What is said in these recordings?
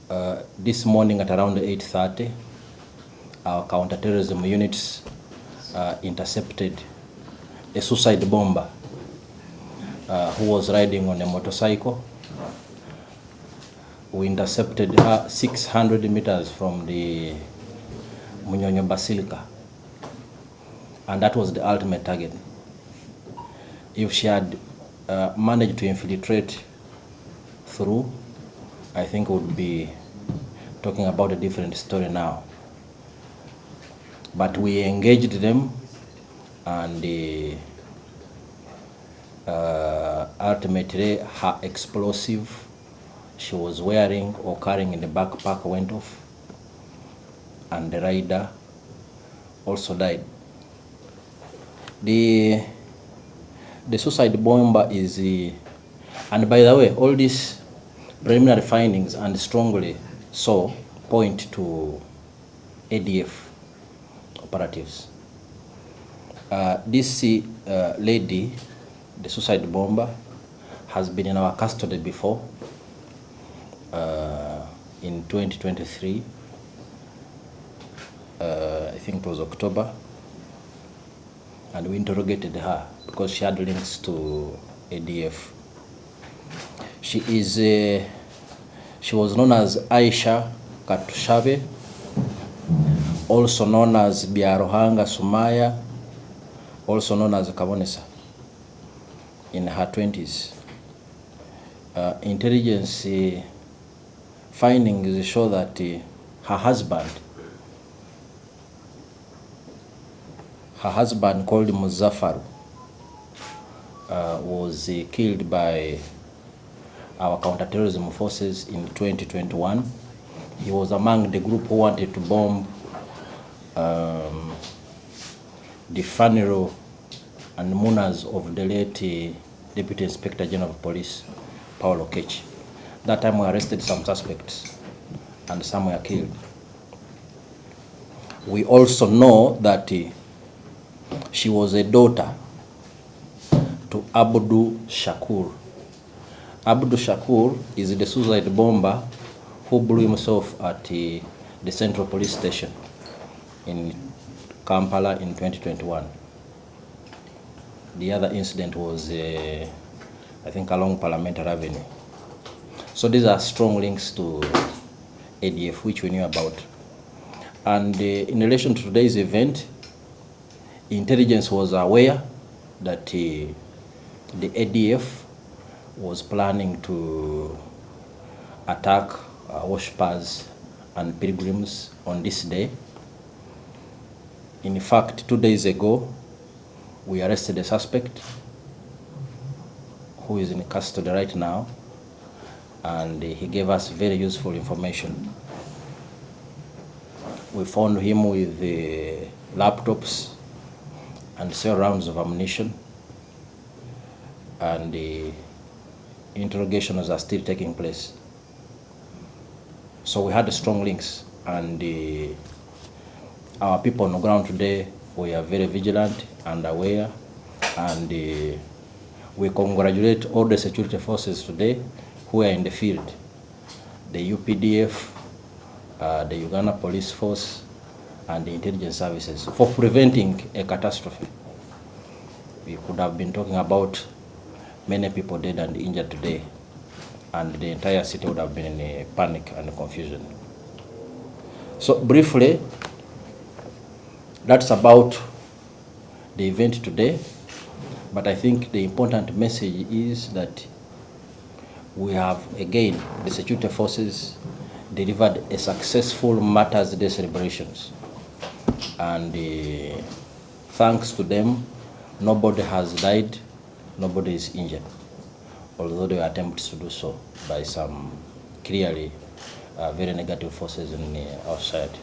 This morning at around 8:30, our counterterrorism units intercepted a suicide bomber who was riding on a motorcycle. We intercepted her 600 meters from the Munyonyo Basilica, and that was the ultimate target. If she had managed to infiltrate through, I think we would be talking about a different story now. But we engaged them, and ultimately her explosive she was wearing or carrying in the backpack went off, and the rider also died. The suicide bomber is, and by the way, all these preliminary findings and strongly so point to ADF operatives. This lady, the suicide bomber, has been in our custody before. In 2023, I think it was October, and we interrogated her because she had links to ADF. She was known as Aisha Katushabe, also known as Biarohanga Sumaya, also known as Kabonesa, in her 20s. Intelligence findings show that her husband called Muzaffar was killed by our counterterrorism forces in 2021. He was among the group who wanted to bomb the funeral and mourners of the late Deputy Inspector General of Police, Paulo Kechi. That time we arrested some suspects and some were killed. We also know that she was a daughter to Abdul Shakur. Abdul Shakur is the suicide bomber who blew himself at the Central Police Station in Kampala in 2021. The other incident was, I think, along Parliamentary Avenue. So these are strong links to ADF, which we knew about. And in relation to today's event, intelligence was aware that the ADF was planning to attack worshippers and pilgrims on this day. In fact, 2 days ago, we arrested a suspect who is in custody right now, and he gave us very useful information. We found him with laptops and several rounds of ammunition, and the interrogations are still taking place. So we had strong links, and our people on the ground today, we are very vigilant and aware, and we congratulate all the security forces today who are in the field, the UPDF, the Uganda Police Force, and the intelligence services, for preventing a catastrophe. We could have been talking about many people dead and injured today, and the entire city would have been in a panic and confusion. So briefly, that's about the event today, but I think the important message is that we have, again, the security forces delivered a successful Martyrs' Day celebrations, and thanks to them, nobody has died, nobody is injured, although there were attempts to do so by some clearly very negative forces in our society.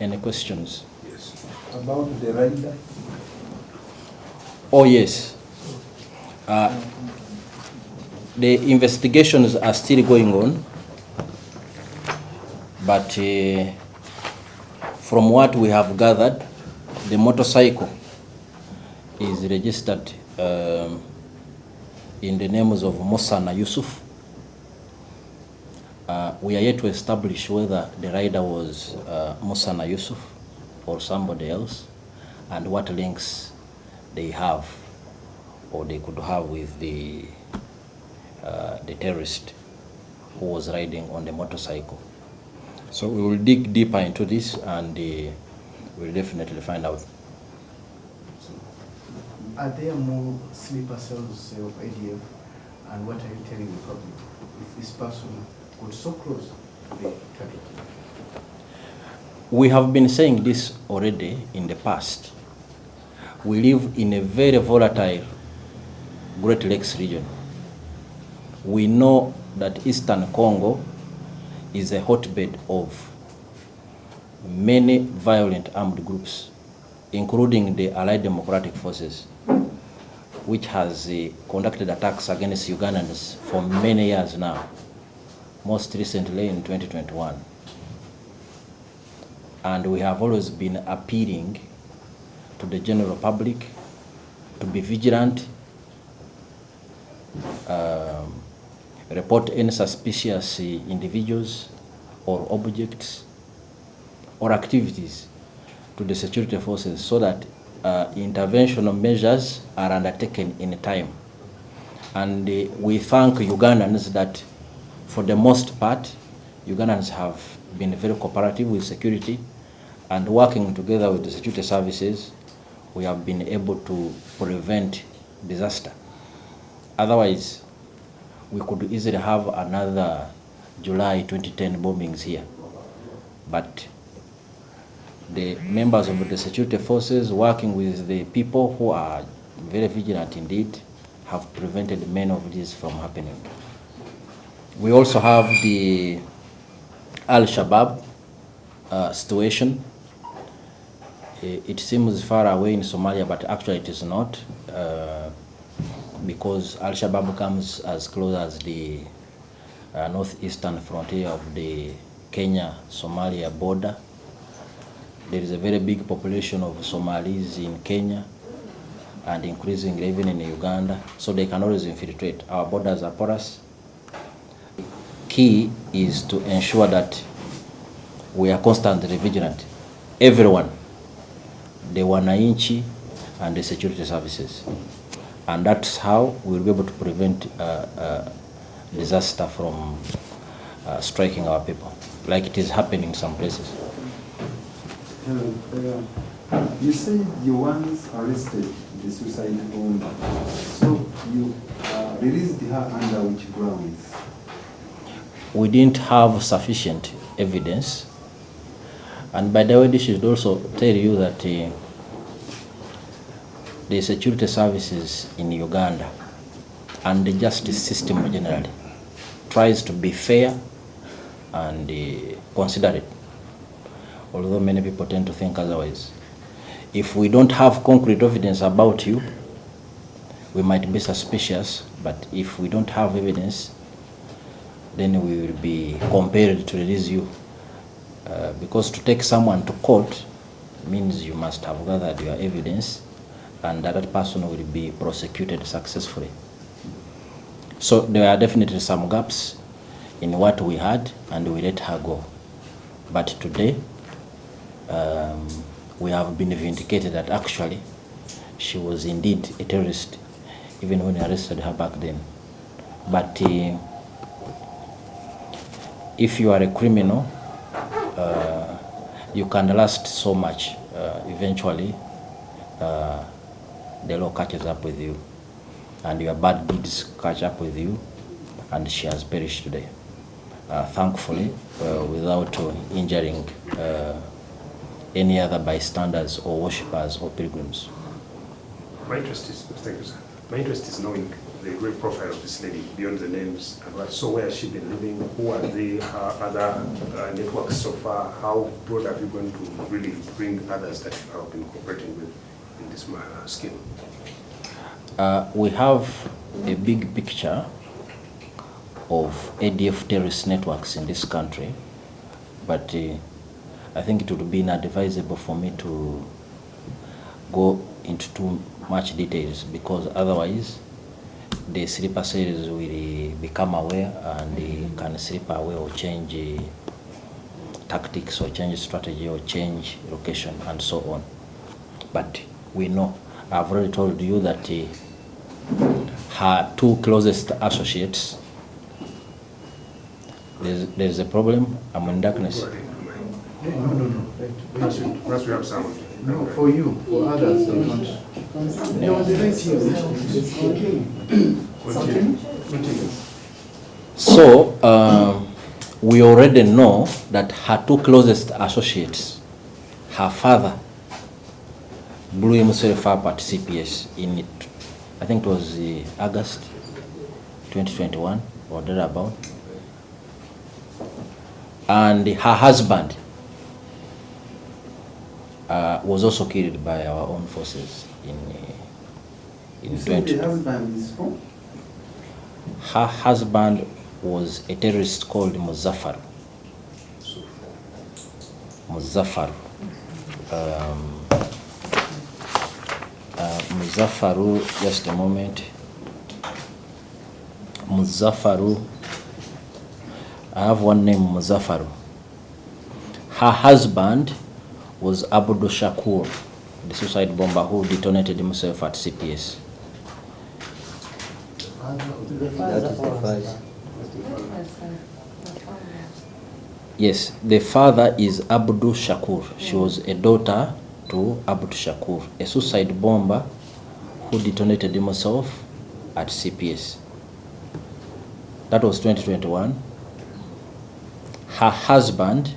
Any questions? Yes. About the rider? Oh, yes. The investigations are still going on, but from what we have gathered, the motorcycle is registered in the names of Mosana Yusuf, We are yet to establish whether the rider was Musana Yusuf or somebody else, and what links they have or they could have with the terrorist who was riding on the motorcycle. So we will dig deeper into this, and we'll definitely find out. Are there more sleeper cells of ADF, and what are you telling the public if this person got so close to the target? We have been saying this already in the past. We live in a very volatile Great Lakes region. We know that Eastern Congo is a hotbed of many violent armed groups, including the Allied Democratic Forces, which has conducted attacks against Ugandans for many years now, most recently in 2021. And we have always been appealing to the general public to be vigilant, report any suspicious individuals or objects or activities to the security forces, so that intervention measures are undertaken in time. And we thank Ugandans that for the most part, Ugandans have been very cooperative with security, and working together with the security services, we have been able to prevent disaster. Otherwise, we could easily have another July 2010 bombings here. But the members of the security forces, working with the people who are very vigilant indeed, have prevented many of these from happening. We also have the Al-Shabaab situation. It seems far away in Somalia, but actually it is not, because Al-Shabaab comes as close as the northeastern frontier of the Kenya-Somalia border. There is a very big population of Somalis in Kenya and increasingly even in Uganda, so they can always infiltrate. Our borders are porous. Key is to ensure that we are constantly vigilant. Everyone, the wananchi and the security services. And that's how we'll be able to prevent disaster from striking our people, like it is happening in some places. Hello. You said you once arrested the suicide bomber. So you released her under which grounds? We didn't have sufficient evidence. And by the way, this should also tell you that the security services in Uganda and the justice system generally tries to be fair and considerate, although many people tend to think otherwise. If we don't have concrete evidence about you, we might be suspicious, but if we don't have evidence, then we will be compelled to release you. Because to take someone to court means you must have gathered your evidence, and that person will be prosecuted successfully. So there are definitely some gaps in what we had, and we let her go. But today, we have been vindicated that actually she was indeed a terrorist, even when we arrested her back then. But if you are a criminal, you can last so much. Eventually, the law catches up with you, and your bad deeds catch up with you, and she has perished today. Thankfully, without injuring any other bystanders or worshippers or pilgrims. My interest is, thank you, sir. My interest is knowing the real profile of this lady beyond the names. So where has she been living? Who are her other networks so far? How broad are you going to really bring others that you have been cooperating with in this scheme? We have a big picture of ADF terrorist networks in this country, but I think it would be inadvisable for me to go into too much details, because otherwise the sleeper cells will become aware and they can sleep away or change tactics or change strategy or change location and so on. But we know, I've already told you that her two closest associates, there's a problem. I'm in darkness. No. Perhaps we have someone. No, for you, for others, they don't. There was a right here. So we already know that her two closest associates, her father blew himself up at CPS in it, I think it was August 2021 or thereabout, and her husband was also killed by our own forces in 20. The husband is from? Her husband was a terrorist called Muzaffar. Muzaffaru, just a moment. Muzaffaru, I have one name, Muzaffaru. Her husband was Abdul Shakur, the suicide bomber who detonated himself at CPS. Yes, the father is Abdul Shakur. She was a daughter to Abdul Shakur, a suicide bomber who detonated himself at CPS. That was 2021. Her husband,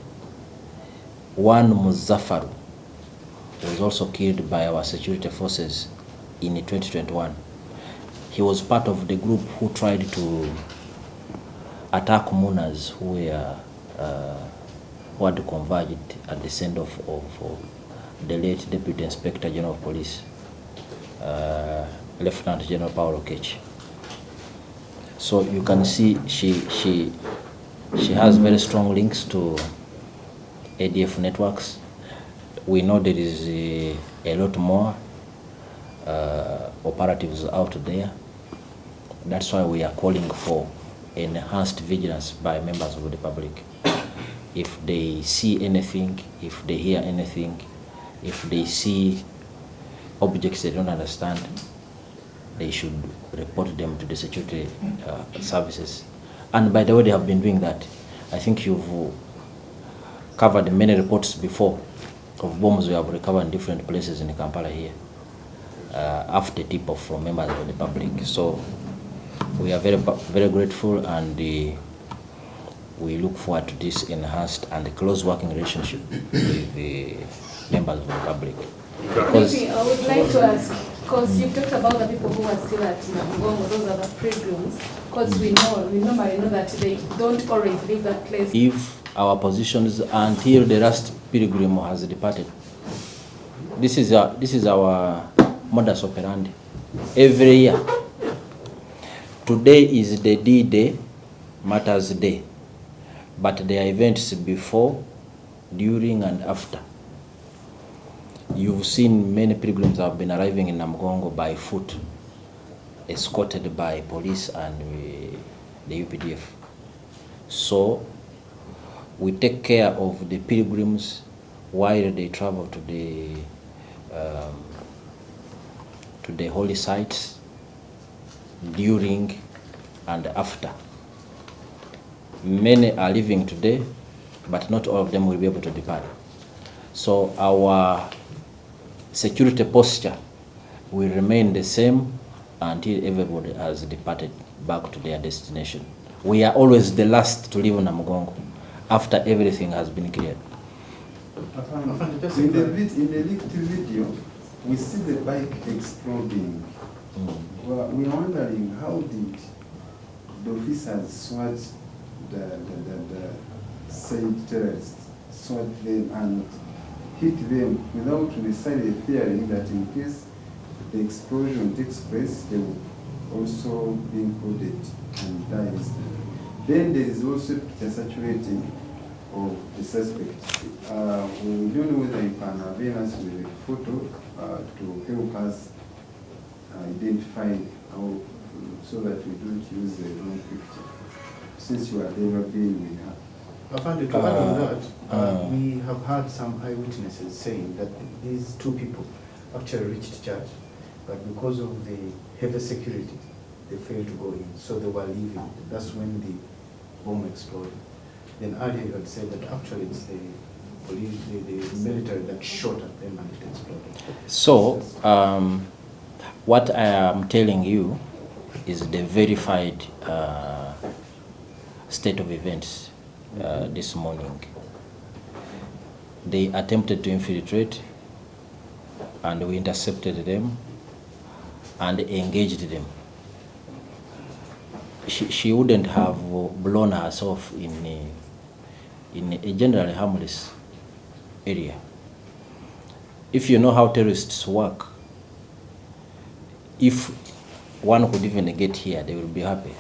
one Muzaffaru, was also killed by our security forces in 2021. He was part of the group who tried to attack Munas who had converged at the send-off of the late Deputy Inspector General of Police, Lieutenant General Paolo Kechi. So you can see she has very strong links to ADF networks. We know there is a lot more operatives out there. That's why we are calling for enhanced vigilance by members of the public. If they see anything, if they hear anything, if they see objects they don't understand, they should report them to the security services. And by the way, they have been doing that. I think you've covered many reports before of bombs we have recovered in different places in Kampala here after tip-off from members of the public. So we are very grateful, and we look forward to this enhanced and close working relationship with the members of the public. Maybe I would like to ask, because you've talked about the people who are still at Namugongo, those are the pilgrims, because we normally know that they don't always leave that place. If our positions until the last pilgrim has departed, this is our modus operandi every year. Today is the D-Day, Matters Day, but there are events before, during, and after. You've seen many pilgrims have been arriving in Namugongo by foot, escorted by police and the UPDF. So we take care of the pilgrims while they travel to the holy sites, during and after. Many are leaving today, but not all of them will be able to depart. So our security posture will remain the same until everybody has departed back to their destination. We are always the last to leave Namugongo after everything has been cleared. In the leaked video, we see the bike exploding. Well, we are wondering, how did the officers swat the said terrorists, swat them and hit them without necessarily fearing that in case the explosion takes place, they will also be included and die instead. Then there is also picture saturating of the suspect. We don't know whether you can avail us with a photo to help us identify so that we don't use the wrong picture. Since you are never been with her. Afande, to add on that, we have had some eyewitnesses saying that these two people actually reached church, but because of the heavy security, they failed to go in, so they were leaving. That's when the bomb exploded. Then earlier you had said that actually it's the police, the military that shot at them and it exploded. So, what I am telling you is the verified state of events this morning. They attempted to infiltrate, and we intercepted them and engaged them. She wouldn't have blown herself in a generally harmless area. If you know how terrorists work, if one could even get here, they will be happy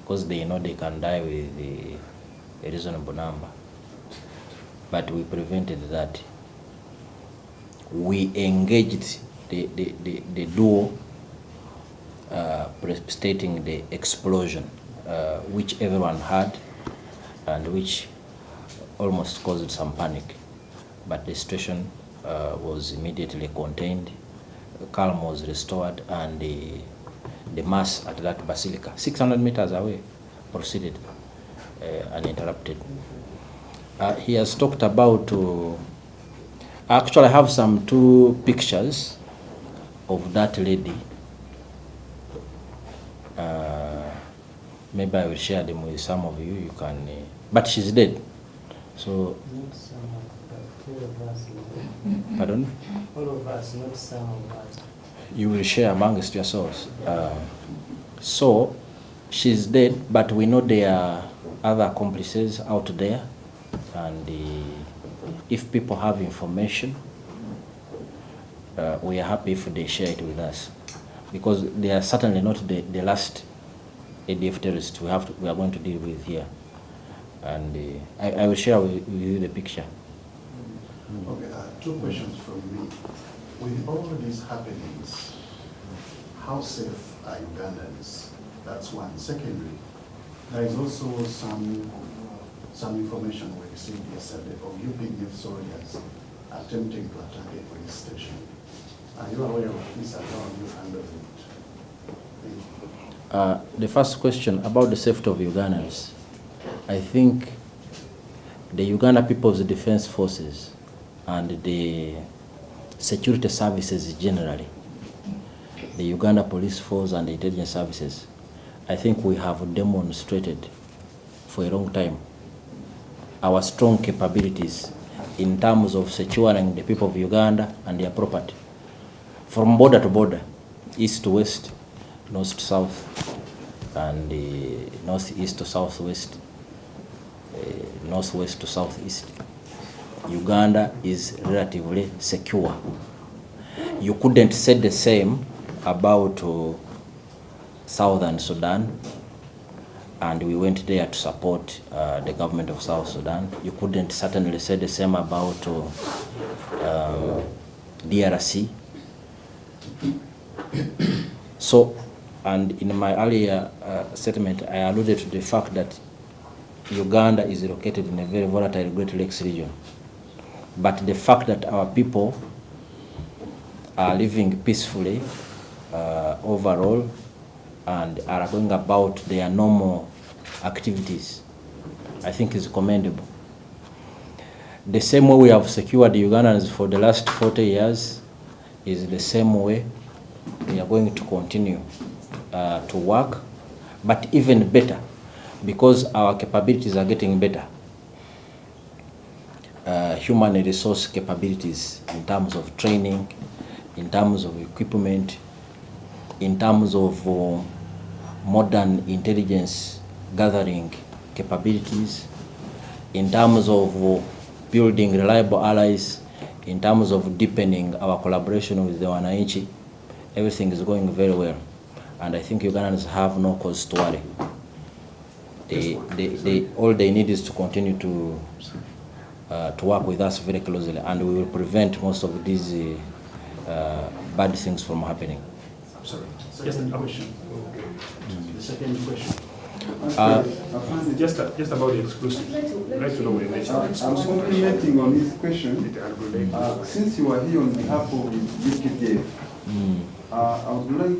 because they know they can die with a reasonable number. But we prevented that. We engaged the duo precipitating the explosion, which everyone heard and which almost caused some panic. But the situation was immediately contained, calm was restored, and the mass at that basilica, 600 meters away, proceeded uninterrupted. He has talked about, actually I have some two pictures of that lady. Maybe I will share them with some of you. You can, but she's dead. So, not some of us, pardon? all of us, not some of us. You will share amongst yourselves. So, she's dead, but we know there are other accomplices out there, and if people have information, we are happy if they share it with us, because they are certainly not the last ADF terrorists we are going to deal with here. And I will share with you the picture. Okay, two questions from me. With all these happenings, how safe are Ugandans? That's one. Secondly, there is also some information we received yesterday of UPDF soldiers attempting to attack a police station. Are you aware of this and how you handle it? Thank you. The first question about the safety of Ugandans. I think the Uganda People's Defense Forces and the security services generally, the Uganda Police Force and the intelligence services, I think we have demonstrated for a long time our strong capabilities in terms of securing the people of Uganda and their property, from border to border, east to west, north to south, and northeast to southwest, northwest to southeast. Uganda is relatively secure. You couldn't say the same about southern Sudan, and we went there to support the government of South Sudan. You couldn't certainly say the same about DRC. So, and in my earlier statement, I alluded to the fact that Uganda is located in a very volatile Great Lakes region. But the fact that our people are living peacefully overall and are going about their normal activities, I think is commendable. The same way we have secured the Ugandans for the last 40 years is the same way we are going to continue to work, but even better, because our capabilities are getting better. Human resource capabilities in terms of training, in terms of equipment, in terms of modern intelligence gathering capabilities, in terms of building reliable allies, in terms of deepening our collaboration with the Wananchi. Everything is going very well, and I think Ugandans have no cause to worry. All they need is to continue to work with us very closely, and we will prevent most of these bad things from happening. Sorry. Just a question. second question. Just about the exclusive. I'd like to know when they start. I'm complimenting on his question. It Since you are here on behalf of UPDF, I would like